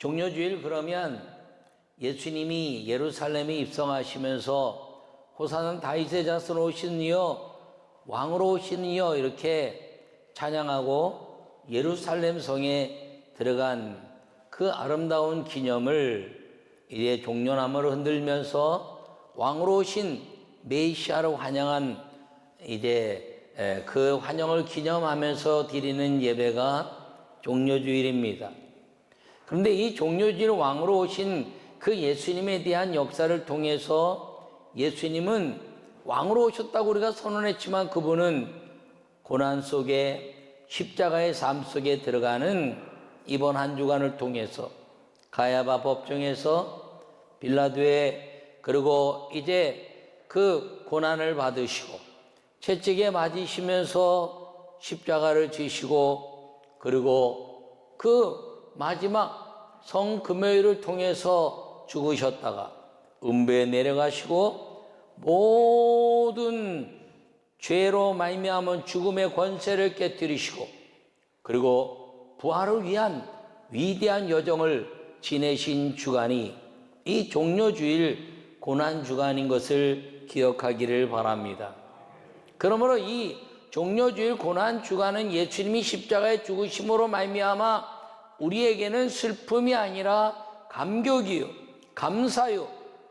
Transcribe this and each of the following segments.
종료주일 그러면 예수님이 예루살렘에 입성하시면서 호산나 다윗의 자손 오시는 이여 왕으로 오시는 이여 이렇게 찬양하고 예루살렘 성에 들어간 그 아름다운 기념을 이제 종려나무를 흔들면서 왕으로 오신 메시아를 환영한 이제 그 환영을 기념하면서 드리는 예배가 종료주일입니다. 그런데 이 종료주일 왕으로 오신 그 예수님에 대한 역사를 통해서 예수님은 왕으로 오셨다고 우리가 선언했지만 그분은 고난 속에 십자가의 삶 속에 들어가는 이번 한 주간을 통해서 가야바 법정에서 빌라도의 그리고 이제 그 고난을 받으시고 채찍에 맞으시면서 십자가를 지시고 그리고 그 마지막 성금요일을 통해서 죽으셨다가 음부에 내려가시고 모든 죄로 말미암은 죽음의 권세를 깨뜨리시고 그리고 부활을 위한 위대한 여정을 지내신 주간이 이 종료주일 고난주간인 것을 기억하기를 바랍니다. 그러므로 이 종료주일 고난주간은 예수님이 십자가에 죽으심으로 말미암아 우리에게는 슬픔이 아니라 감격이요, 감사요,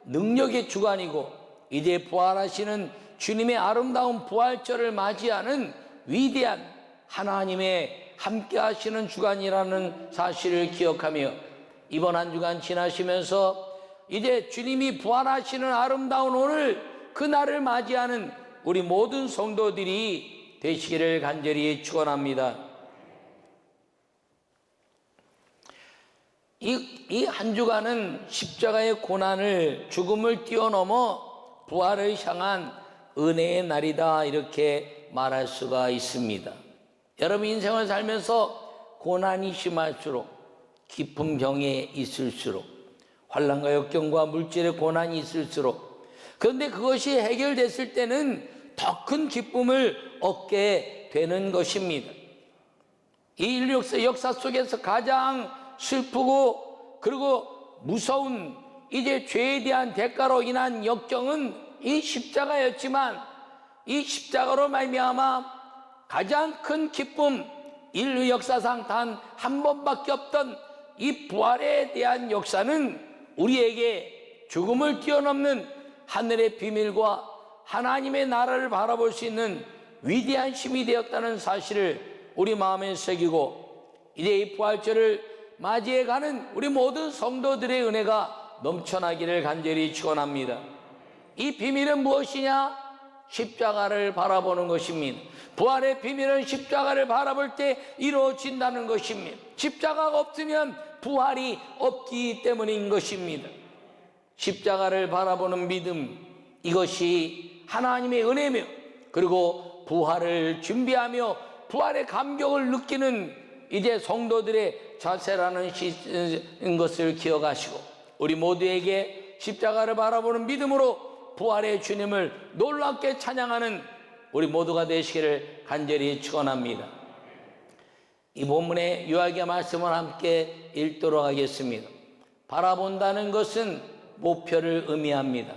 능력의 주간이고 이제 부활하시는 주님의 아름다운 부활절을 맞이하는 위대한 하나님의 함께 하시는 주간이라는 사실을 기억하며 이번 한 주간 지나시면서 이제 주님이 부활하시는 아름다운 오늘 그날을 맞이하는 우리 모든 성도들이 되시기를 간절히 축원합니다. 이 한 주간은 십자가의 고난을 죽음을 뛰어넘어 부활을 향한 은혜의 날이다 이렇게 말할 수가 있습니다. 여러분 인생을 살면서 고난이 심할수록 깊은 병에 있을수록 환난과 역경과 물질의 고난이 있을수록 그런데 그것이 해결됐을 때는 더 큰 기쁨을 얻게 되는 것입니다. 이 인류 역사 속에서 가장 슬프고 그리고 무서운 이제 죄에 대한 대가로 인한 역경은 이 십자가였지만 이 십자가로 말미암아 가장 큰 기쁨 인류 역사상 단 한 번밖에 없던 이 부활에 대한 역사는 우리에게 죽음을 뛰어넘는 하늘의 비밀과 하나님의 나라를 바라볼 수 있는 위대한 힘이 되었다는 사실을 우리 마음에 새기고 이제 이 부활절을 맞이해가는 우리 모든 성도들의 은혜가 넘쳐나기를 간절히 축원합니다. 이 비밀은 무엇이냐? 십자가를 바라보는 것입니다. 부활의 비밀은 십자가를 바라볼 때 이루어진다는 것입니다. 십자가가 없으면 부활이 없기 때문인 것입니다. 십자가를 바라보는 믿음, 이것이 하나님의 은혜며 그리고 부활을 준비하며 부활의 감격을 느끼는 이제 성도들의 자세라는 것을 기억하시고 우리 모두에게 십자가를 바라보는 믿음으로 부활의 주님을 놀랍게 찬양하는 우리 모두가 되시기를 간절히 축원합니다. 이 본문의 유아기의 말씀을 함께 읽도록 하겠습니다. 바라본다는 것은 목표를 의미합니다.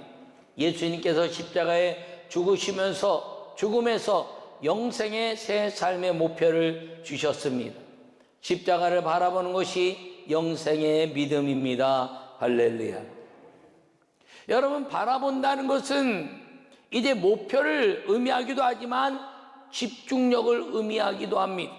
예수님께서 십자가에 죽으시면서 죽음에서 영생의 새 삶의 목표를 주셨습니다. 십자가를 바라보는 것이 영생의 믿음입니다. 할렐루야. 여러분, 바라본다는 것은 이제 목표를 의미하기도 하지만 집중력을 의미하기도 합니다.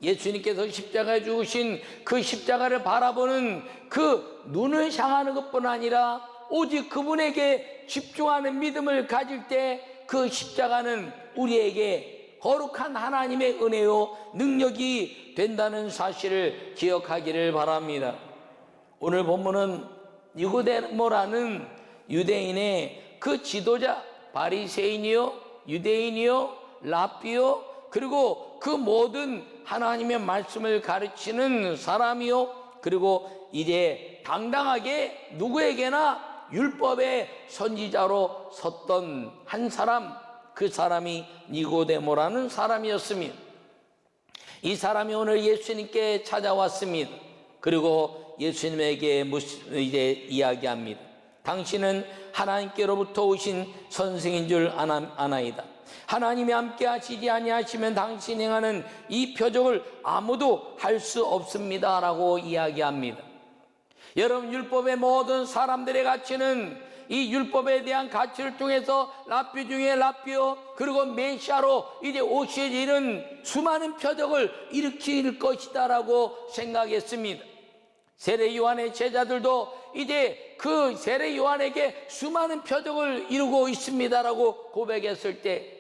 예수님께서 십자가에 죽으신 그 십자가를 바라보는 그 눈을 향하는 것뿐 아니라 오직 그분에게 집중하는 믿음을 가질 때 그 십자가는 우리에게 거룩한 하나님의 은혜요 능력이 된다는 사실을 기억하기를 바랍니다. 오늘 본문은 니고데모라는 유대인의 그 지도자, 바리새인이요 유대인이요 랍비요 그리고 그 모든 하나님의 말씀을 가르치는 사람이요 그리고 이제 당당하게 누구에게나 율법의 선지자로 섰던 한 사람, 그 사람이 니고데모라는 사람이었습니다. 이 사람이 오늘 예수님께 찾아왔습니다. 그리고 예수님에게 이제 이야기합니다. 당신은 하나님께로부터 오신 선생인 줄 아나이다. 하나님이 함께 하시지 아니하시면 당신이 행하는 이 표적을 아무도 할 수 없습니다 라고 이야기합니다. 여러분, 율법의 모든 사람들의 가치는 이 율법에 대한 가치를 통해서 랍비 중에 랍비요, 그리고 메시아로 이제 오실 일은 수많은 표적을 일으킬 것이다 라고 생각했습니다. 세례 요한의 제자들도 이제 그 세례 요한에게 수많은 표적을 이루고 있습니다라고 고백했을 때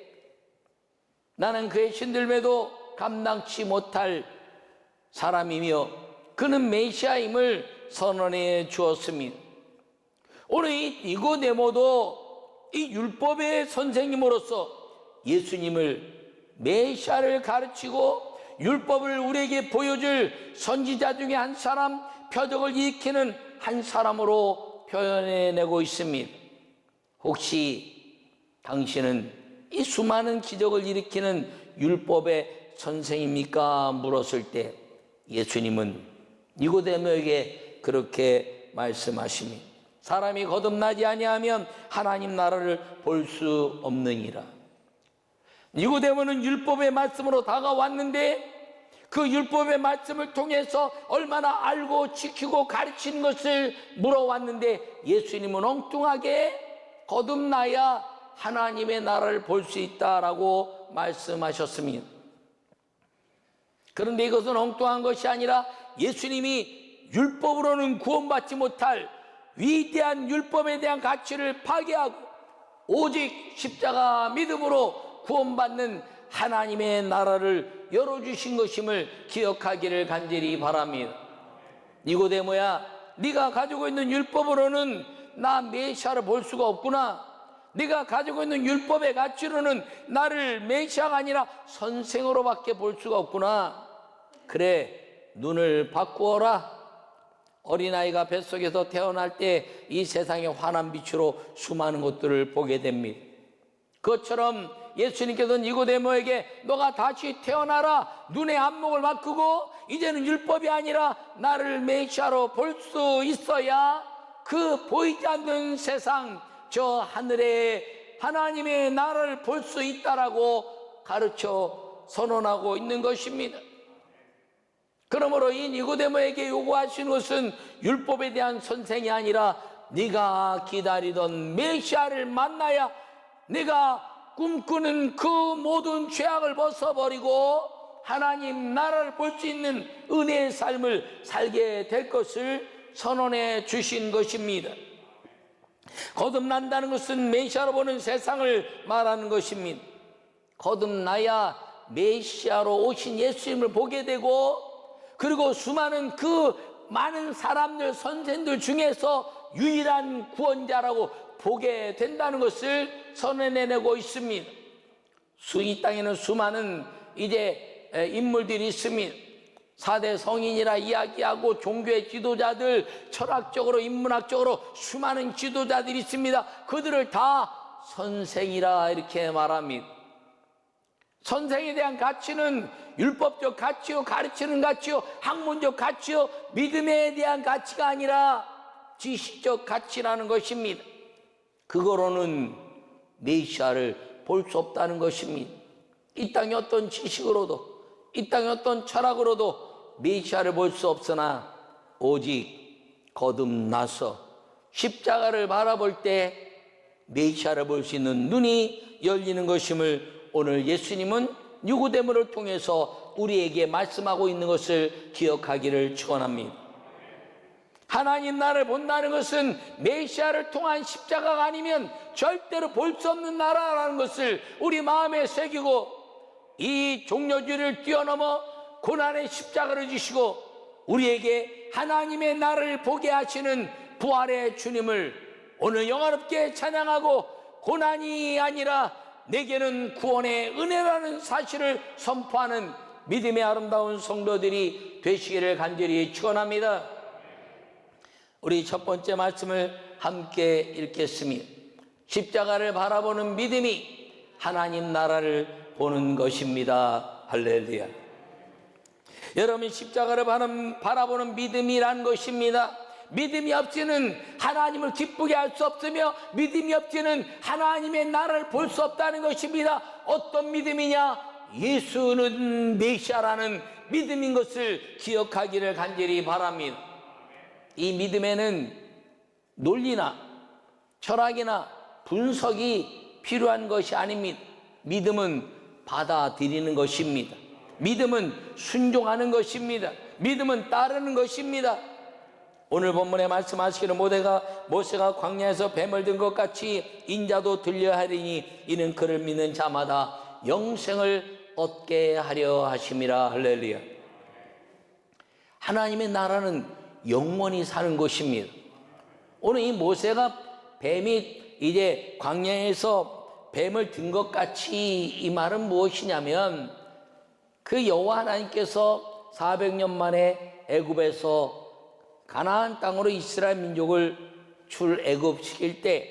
나는 그의 신들매도 감당치 못할 사람이며 그는 메시아임을 선언해 주었습니다. 오늘 이 니고데모도 이 율법의 선생님으로서 예수님을 메시아를 가르치고 율법을 우리에게 보여줄 선지자 중에 한 사람, 표적을 일으키는 한 사람으로 표현해내고 있습니다. 혹시 당신은 이 수많은 기적을 일으키는 율법의 선생입니까? 물었을 때 예수님은 니고데모에게 그렇게 말씀하십니다. 사람이 거듭나지 아니하면 하나님 나라를 볼 수 없느니라. 니고데모는 율법의 말씀으로 다가왔는데 그 율법의 말씀을 통해서 얼마나 알고 지키고 가르치는 것을 물어왔는데 예수님은 엉뚱하게 거듭나야 하나님의 나라를 볼 수 있다라고 말씀하셨습니다. 그런데 이것은 엉뚱한 것이 아니라 예수님이 율법으로는 구원받지 못할 위대한 율법에 대한 가치를 파괴하고 오직 십자가 믿음으로 구원받는 하나님의 나라를 열어주신 것임을 기억하기를 간절히 바랍니다. 니고데모야, 네가 가지고 있는 율법으로는 나 메시아를 볼 수가 없구나. 네가 가지고 있는 율법의 가치로는 나를 메시아가 아니라 선생으로밖에 볼 수가 없구나. 그래, 눈을 바꾸어라. 어린아이가 뱃속에서 태어날 때 이 세상의 환한 빛으로 수많은 것들을 보게 됩니다. 그것처럼 예수님께서 니고데모에게 너가 다시 태어나라. 눈의 안목을 바꾸고 이제는 율법이 아니라 나를 메시아로 볼 수 있어야 그 보이지 않는 세상, 저 하늘에 하나님의 나라를 볼 수 있다라고 가르쳐 선언하고 있는 것입니다. 그러므로 이 니고데모에게 요구하시는 것은 율법에 대한 선생이 아니라 네가 기다리던 메시아를 만나야 네가 꿈꾸는 그 모든 죄악을 벗어버리고 하나님 나라를 볼 수 있는 은혜의 삶을 살게 될 것을 선언해 주신 것입니다. 거듭난다는 것은 메시아로 보는 세상을 말하는 것입니다. 거듭나야 메시아로 오신 예수님을 보게 되고 그리고 수많은 그 많은 사람들, 선생들 중에서 유일한 구원자라고 보게 된다는 것을 선언해내고 있습니다. 이 땅에는 수많은 이제 인물들이 있습니다. 4대 성인이라 이야기하고 종교의 지도자들, 철학적으로 인문학적으로 수많은 지도자들이 있습니다. 그들을 다 선생이라 이렇게 말합니다. 선생에 대한 가치는 율법적 가치요, 가르치는 가치요, 학문적 가치요, 믿음에 대한 가치가 아니라 지식적 가치라는 것입니다. 그거로는 메시아를 볼 수 없다는 것입니다. 이 땅의 어떤 지식으로도, 이 땅의 어떤 철학으로도 메시아를 볼 수 없으나 오직 거듭나서 십자가를 바라볼 때 메시아를 볼 수 있는 눈이 열리는 것임을 오늘 예수님은 니고데모를 통해서 우리에게 말씀하고 있는 것을 기억하기를 축원합니다. 하나님 나라를 본다는 것은 메시아를 통한 십자가가 아니면 절대로 볼 수 없는 나라라는 것을 우리 마음에 새기고 이 종려주의를 뛰어넘어 고난의 십자가를 지시고 우리에게 하나님의 나라를 보게 하시는 부활의 주님을 오늘 영화롭게 찬양하고 고난이 아니라 내게는 구원의 은혜라는 사실을 선포하는 믿음의 아름다운 성도들이 되시기를 간절히 축원합니다. 우리 첫 번째 말씀을 함께 읽겠습니다. 십자가를 바라보는 믿음이 하나님 나라를 보는 것입니다. 할렐루야. 여러분, 십자가를 바라보는 믿음이란 것입니다. 믿음이 없이는 하나님을 기쁘게 할 수 없으며 믿음이 없이는 하나님의 나라를 볼 수 없다는 것입니다. 어떤 믿음이냐? 예수는 메시아라는 믿음인 것을 기억하기를 간절히 바랍니다. 이 믿음에는 논리나 철학이나 분석이 필요한 것이 아닙니다. 믿음은 받아들이는 것입니다. 믿음은 순종하는 것입니다. 믿음은 따르는 것입니다. 오늘 본문에 말씀하시기를 모세가 광야에서 뱀을 든 것 같이 인자도 들려 하리니 이는 그를 믿는 자마다 영생을 얻게 하려 하심이라. 할렐루야. 하나님의 나라는 영원히 사는 것입니다. 오늘 이 모세가 뱀이 이제 광야에서 뱀을 든 것 같이, 이 말은 무엇이냐면 그 여호와 하나님께서 400년 만에 애굽에서 가나안 땅으로 이스라엘 민족을 출애굽시킬 때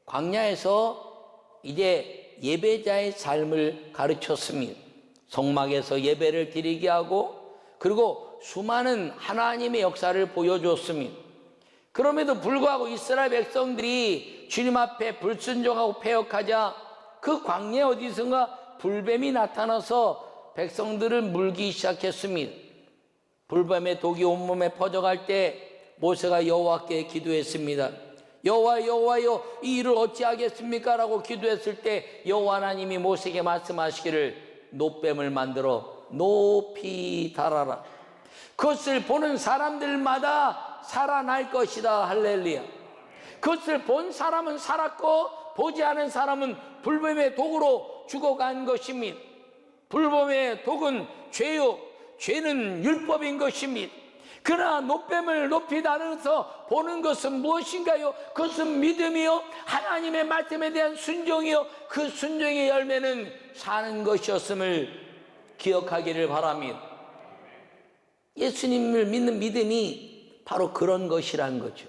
광야에서 이제 예배자의 삶을 가르쳤습니다. 성막에서 예배를 드리게 하고 그리고 수많은 하나님의 역사를 보여줬습니다. 그럼에도 불구하고 이스라엘 백성들이 주님 앞에 불순종하고 패역하자 그 광야 어디선가 불뱀이 나타나서 백성들을 물기 시작했습니다. 불뱀의 독이 온몸에 퍼져갈 때 모세가 여호와께 기도했습니다. 여호와여, 이 일을 어찌하겠습니까? 라고 기도했을 때 여호와 하나님이 모세에게 말씀하시기를 노뱀을 만들어 높이 달아라. 그것을 보는 사람들마다 살아날 것이다. 할렐루야. 그것을 본 사람은 살았고 보지 않은 사람은 불뱀의 독으로 죽어간 것입니다. 불뱀의 독은 죄요, 죄는 율법인 것입니다. 그러나 노뱀을 높이 달아서 보는 것은 무엇인가요? 그것은 믿음이요, 하나님의 말씀에 대한 순종이요, 그 순종의 열매는 사는 것이었음을 기억하기를 바랍니다. 예수님을 믿는 믿음이 바로 그런 것이라는 거죠.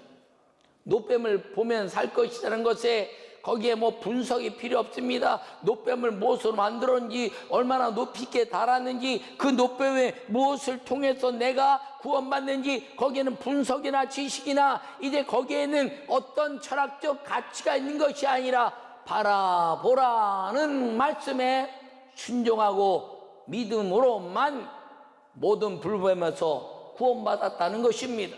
노뱀을 보면 살 것이라는 것에 거기에 뭐 분석이 필요 없습니다. 노뱀을 무엇으로 만들었는지, 얼마나 높이 있게 달았는지, 그 노뱀에 무엇을 통해서 내가 구원받는지, 거기에는 분석이나 지식이나 이제 거기에는 어떤 철학적 가치가 있는 것이 아니라 바라보라는 말씀에 순종하고 믿음으로만 모든 불뱀에서 구원받았다는 것입니다.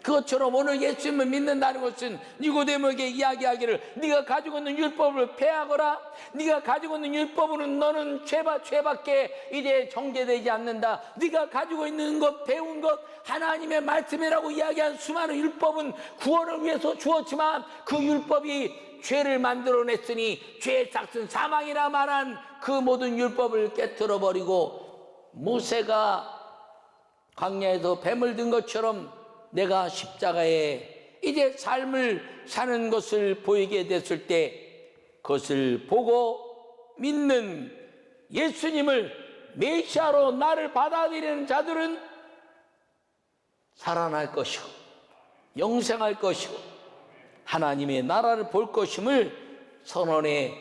그것처럼 오늘 예수님을 믿는다는 것은 니고데모에게 이야기하기를 네가 가지고 있는 율법을 폐하거라. 네가 가지고 있는 율법으로는 너는 죄밖에 이제 정죄되지 않는다. 네가 가지고 있는 것, 배운 것, 하나님의 말씀이라고 이야기한 수많은 율법은 구원을 위해서 주었지만 그 율법이 죄를 만들어냈으니 죄의 삭은 사망이라 말한 그 모든 율법을 깨트려버리고 모세가 광야에서 뱀을 든 것처럼 내가 십자가에 이제 삶을 사는 것을 보이게 됐을 때 그것을 보고 믿는 예수님을 메시아로 나를 받아들이는 자들은 살아날 것이고 영생할 것이고 하나님의 나라를 볼 것임을 선언해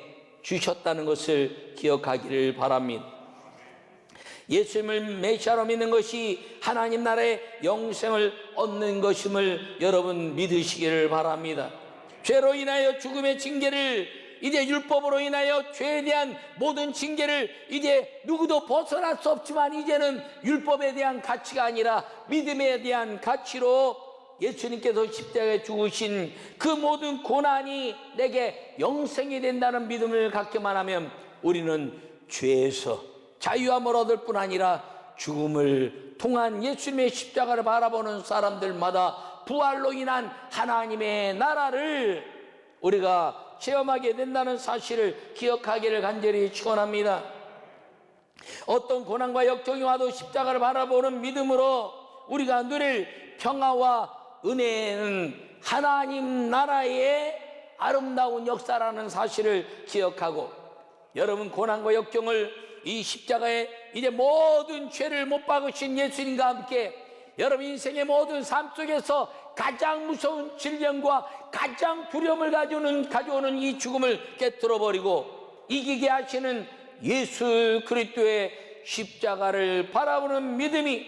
주셨다는 것을 기억하기를 바랍니다. 예수님을 메시아로 믿는 것이 하나님 나라의 영생을 얻는 것임을 여러분 믿으시기를 바랍니다. 죄로 인하여 죽음의 징계를, 이제 율법으로 인하여 죄에 대한 모든 징계를 이제 누구도 벗어날 수 없지만 이제는 율법에 대한 가치가 아니라 믿음에 대한 가치로 예수님께서 십자가에 죽으신 그 모든 고난이 내게 영생이 된다는 믿음을 갖기만 하면 우리는 죄에서 자유함을 얻을 뿐 아니라 죽음을 통한 예수님의 십자가를 바라보는 사람들마다 부활로 인한 하나님의 나라를 우리가 체험하게 된다는 사실을 기억하기를 간절히 축원합니다. 어떤 고난과 역경이 와도 십자가를 바라보는 믿음으로 우리가 누릴 평화와 은혜는 하나님 나라의 아름다운 역사라는 사실을 기억하고, 여러분 고난과 역경을 이 십자가에 이제 모든 죄를 못 박으신 예수님과 함께 여러분 인생의 모든 삶 속에서 가장 무서운 질병과 가장 두려움을 가져오는 이 죽음을 깨트려 버리고 이기게 하시는 예수 그리스도의 십자가를 바라보는 믿음이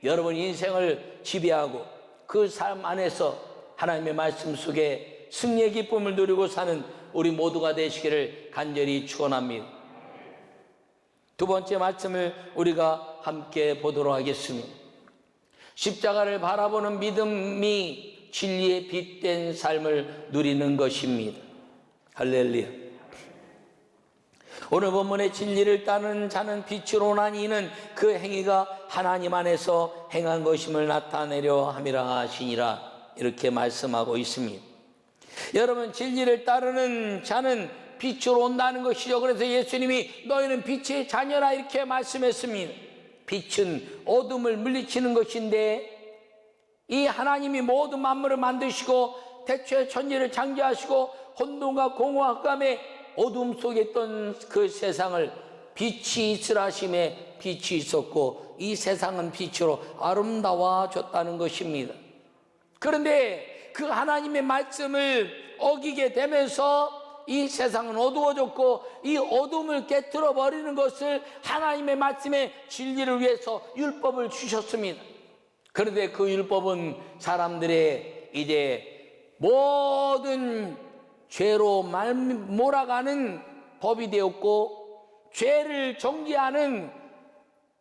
여러분 인생을 지배하고 그 삶 안에서 하나님의 말씀 속에 승리의 기쁨을 누리고 사는 우리 모두가 되시기를 간절히 축원합니다. 두 번째 말씀을 우리가 함께 보도록 하겠습니다. 십자가를 바라보는 믿음이 진리의 빛된 삶을 누리는 것입니다. 할렐루야. 오늘 본문의 진리를 따르는 자는 빛으로 나니 이는 그 행위가 하나님 안에서 행한 것임을 나타내려 함이라 하시니라, 이렇게 말씀하고 있습니다. 여러분, 진리를 따르는 자는 빛으로 온다는 것이죠. 그래서 예수님이 너희는 빛의 자녀라 이렇게 말씀했습니다. 빛은 어둠을 물리치는 것인데, 이 하나님이 모든 만물을 만드시고 태초에 천지를 창조하시고 혼돈과 공허와 흑암의 어둠 속에 있던 그 세상을 빛이 있으라 하심에 빛이 있었고 이 세상은 빛으로 아름다워졌다는 것입니다. 그런데 그 하나님의 말씀을 어기게 되면서 이 세상은 어두워졌고 이 어둠을 깨트려 버리는 것을 하나님의 말씀의 진리를 위해서 율법을 주셨습니다. 그런데 그 율법은 사람들의 이제 모든 죄로 몰아가는 법이 되었고 죄를 정죄하는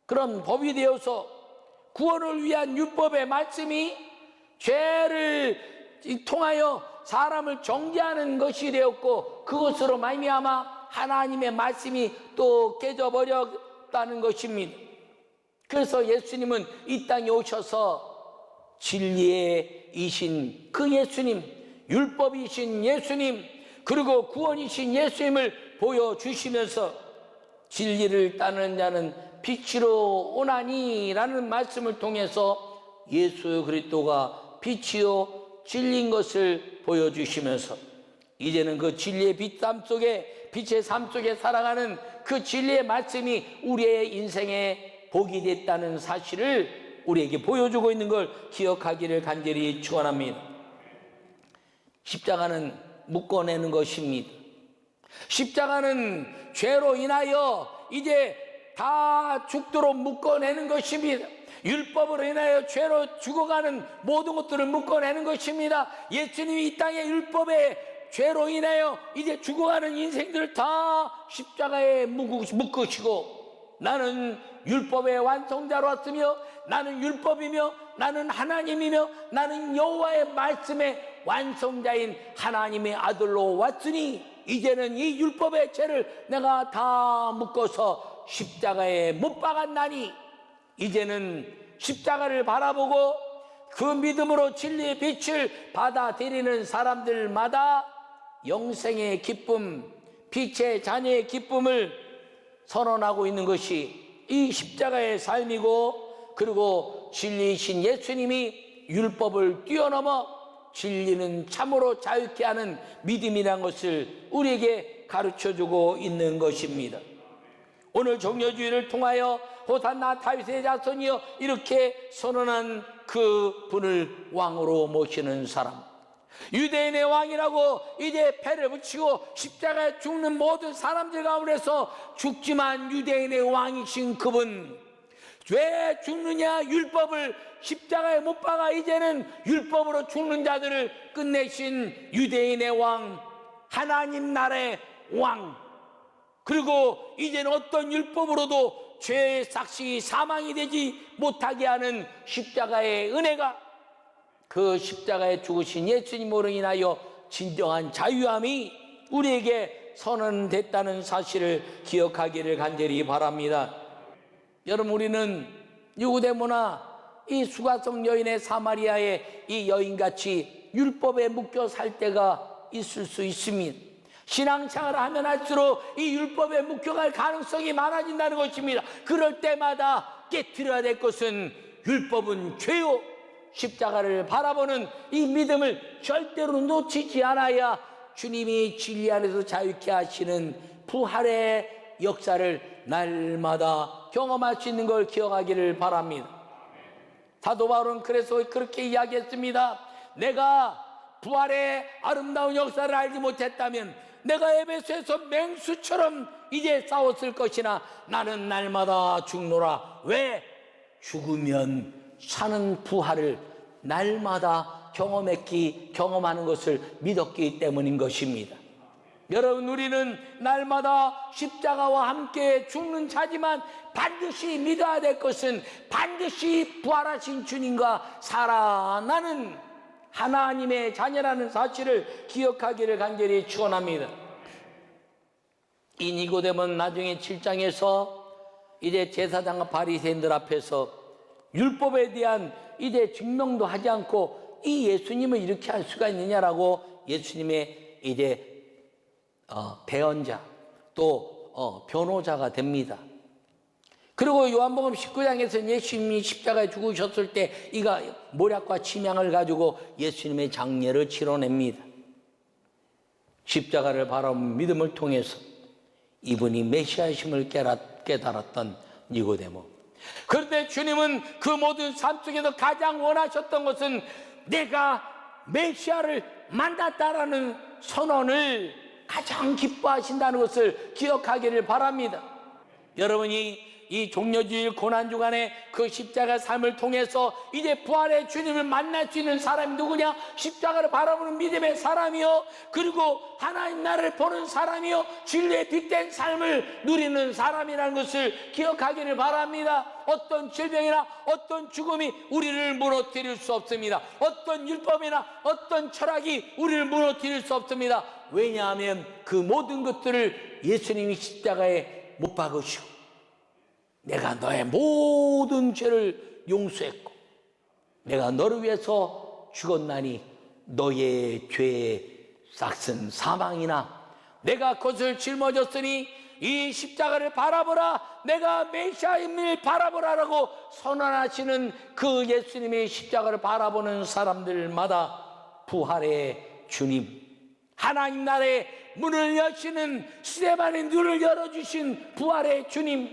그런 법이 되어서 구원을 위한 율법의 말씀이 죄를 통하여 사람을 정죄하는 것이 되었고 그것으로 말미암아 하나님의 말씀이 또 깨져버렸다는 것입니다. 그래서 예수님은 이 땅에 오셔서 진리이신 그 예수님, 율법이신 예수님, 그리고 구원이신 예수님을 보여주시면서 진리를 따르는 자는 빛으로 오나니 라는 말씀을 통해서 예수 그리스도가 빛이요 진리인 것을 보여주시면서 이제는 그 진리의 빛 속에, 빛의 삶 속에 살아가는 그 진리의 말씀이 우리의 인생에 복이 됐다는 사실을 우리에게 보여주고 있는 걸 기억하기를 간절히 축원합니다. 십자가는 묶어내는 것입니다. 십자가는 죄로 인하여 이제 다 죽도록 묶어내는 것입니다. 율법으로 인하여 죄로 죽어가는 모든 것들을 묶어내는 것입니다. 예수님이 이 땅에 율법의 죄로 인하여 이제 죽어가는 인생들을 다 십자가에 묶으시고 나는 율법의 완성자로 왔으며 나는 율법이며 나는 하나님이며 나는 여호와의 말씀의 완성자인 하나님의 아들로 왔으니 이제는 이 율법의 죄를 내가 다 묶어서 십자가에 못 박았나니 이제는 십자가를 바라보고 그 믿음으로 진리의 빛을 받아들이는 사람들마다 영생의 기쁨, 빛의 자녀의 기쁨을 선언하고 있는 것이 이 십자가의 삶이고, 그리고 진리이신 예수님이 율법을 뛰어넘어 진리는 참으로 자유케 하는 믿음이라는 것을 우리에게 가르쳐주고 있는 것입니다. 오늘 종려주의를 통하여 호산나 다윗의 자손이여 이렇게 선언한 그 분을 왕으로 모시는 사람, 유대인의 왕이라고 이제 패를 붙이고 십자가에 죽는 모든 사람들 가운데서 죽지만 유대인의 왕이신 그분, 왜 죽느냐? 율법을 십자가에 못 박아 이제는 율법으로 죽는 자들을 끝내신 유대인의 왕, 하나님 나라의 왕, 그리고 이제는 어떤 율법으로도 죄의 삭시 사망이 되지 못하게 하는 십자가의 은혜가, 그 십자가에 죽으신 예수님으로 인하여 진정한 자유함이 우리에게 선언됐다는 사실을 기억하기를 간절히 바랍니다. 여러분, 우리는 유대 문화, 이 수가성 여인의 사마리아의 이 여인같이 율법에 묶여 살 때가 있을 수 있습니다. 신앙생활을 하면 할수록 이 율법에 묶여갈 가능성이 많아진다는 것입니다. 그럴 때마다 깨트려야 될 것은 율법은 죄요, 십자가를 바라보는 이 믿음을 절대로 놓치지 않아야 주님이 진리 안에서 자유케 하시는 부활의 역사를 날마다 경험할 수 있는 걸 기억하기를 바랍니다. 사도 바울은 그래서 그렇게 이야기했습니다. 내가 부활의 아름다운 역사를 알지 못했다면 내가 에베소에서 맹수처럼 이제 싸웠을 것이나 나는 날마다 죽노라. 왜? 죽으면 사는 부활을 날마다 경험하는 것을 믿었기 때문인 것입니다. 여러분, 우리는 날마다 십자가와 함께 죽는 자지만 반드시 믿어야 될 것은 반드시 부활하신 주님과 살아나는 하나님의 자녀라는 사실을 기억하기를 간절히 축원합니다. 이 니고데모는 나중에 7장에서 이제 제사장과 바리새인들 앞에서 율법에 대한 이제 증명도 하지 않고 이 예수님을 이렇게 할 수가 있느냐라고 예수님의 이제 배언자 또 변호자가 됩니다. 그리고 요한복음 19장에서 예수님이 십자가에 죽으셨을 때 이가 모략과 침향을 가지고 예수님의 장례를 치러냅니다. 십자가를 바라본 믿음을 통해서 이분이 메시아심을 깨달았던 니고데모. 그런데 주님은 그 모든 삶 속에서 가장 원하셨던 것은 내가 메시아를 만났다라는 선언을 가장 기뻐하신다는 것을 기억하기를 바랍니다. 여러분이 이 종려주일 고난주간에 그 십자가 삶을 통해서 이제 부활의 주님을 만날 수 있는 사람이 누구냐? 십자가를 바라보는 믿음의 사람이요, 그리고 하나님 나라를 보는 사람이요, 진리의 빛된 삶을 누리는 사람이라는 것을 기억하기를 바랍니다. 어떤 질병이나 어떤 죽음이 우리를 무너뜨릴 수 없습니다. 어떤 율법이나 어떤 철학이 우리를 무너뜨릴 수 없습니다. 왜냐하면 그 모든 것들을 예수님이 십자가에 못 박으시고 내가 너의 모든 죄를 용서했고 내가 너를 위해서 죽었나니 너의 죄의 싹슨 사망이나 내가 그것을 짊어졌으니 이 십자가를 바라보라, 내가 메시아임을 바라보라라고 선언하시는 그 예수님의 십자가를 바라보는 사람들마다 부활의 주님, 하나님 나라의 문을 여시는 스데반의 눈을 열어주신 부활의 주님,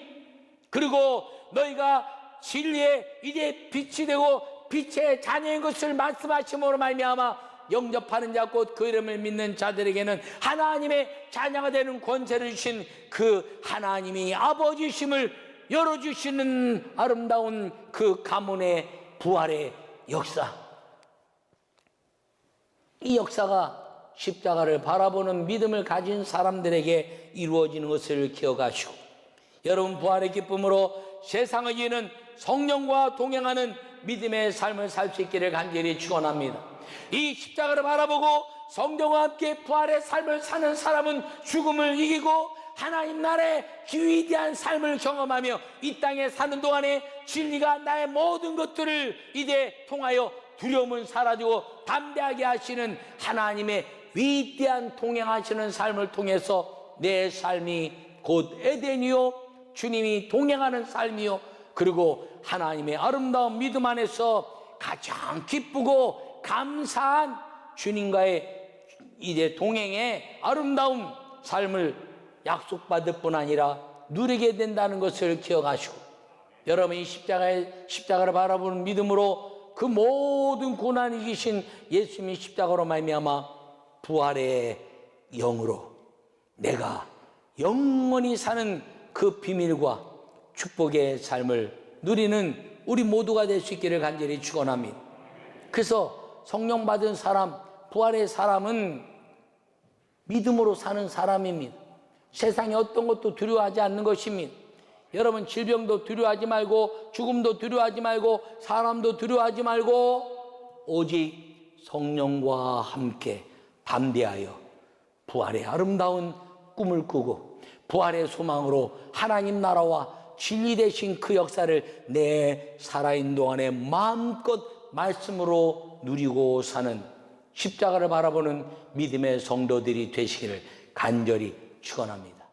그리고 너희가 진리의 이제 빛이 되고 빛의 자녀인 것을 말씀하심으로 말미암아 영접하는 자 곧 그 이름을 믿는 자들에게는 하나님의 자녀가 되는 권세를 주신 그 하나님이 아버지심을 열어주시는 아름다운 그 가문의 부활의 역사, 이 역사가 십자가를 바라보는 믿음을 가진 사람들에게 이루어지는 것을 기억하시고, 여러분 부활의 기쁨으로 세상을 이기는 성령과 동행하는 믿음의 삶을 살 수 있기를 간절히 축원합니다. 이 십자가를 바라보고 성령과 함께 부활의 삶을 사는 사람은 죽음을 이기고 하나님 나라의 위대한 삶을 경험하며 이 땅에 사는 동안에 진리가 나의 모든 것들을 이제 통하여 두려움은 사라지고 담대하게 하시는 하나님의 위대한 동행하시는 삶을 통해서 내 삶이 곧 에덴이요, 주님이 동행하는 삶이요, 그리고 하나님의 아름다운 믿음 안에서 가장 기쁘고 감사한 주님과의 이제 동행의 아름다운 삶을 약속받을 뿐 아니라 누리게 된다는 것을 기억하시고, 여러분이 십자가를 바라보는 믿음으로 그 모든 고난을 이기신 예수님의 십자가로 말미암아 부활의 영으로 내가 영원히 사는 그 비밀과 축복의 삶을 누리는 우리 모두가 될 수 있기를 간절히 축원합니다. 그래서 성령 받은 사람, 부활의 사람은 믿음으로 사는 사람입니다. 세상에 어떤 것도 두려워하지 않는 것입니다. 여러분 질병도 두려워하지 말고, 죽음도 두려워하지 말고, 사람도 두려워하지 말고, 오직 성령과 함께 담대하여 부활의 아름다운 꿈을 꾸고 부활의 소망으로 하나님 나라와 진리 되신 그 역사를 내 살아있는 동안에 마음껏 말씀으로 누리고 사는 십자가를 바라보는 믿음의 성도들이 되시기를 간절히 축원합니다.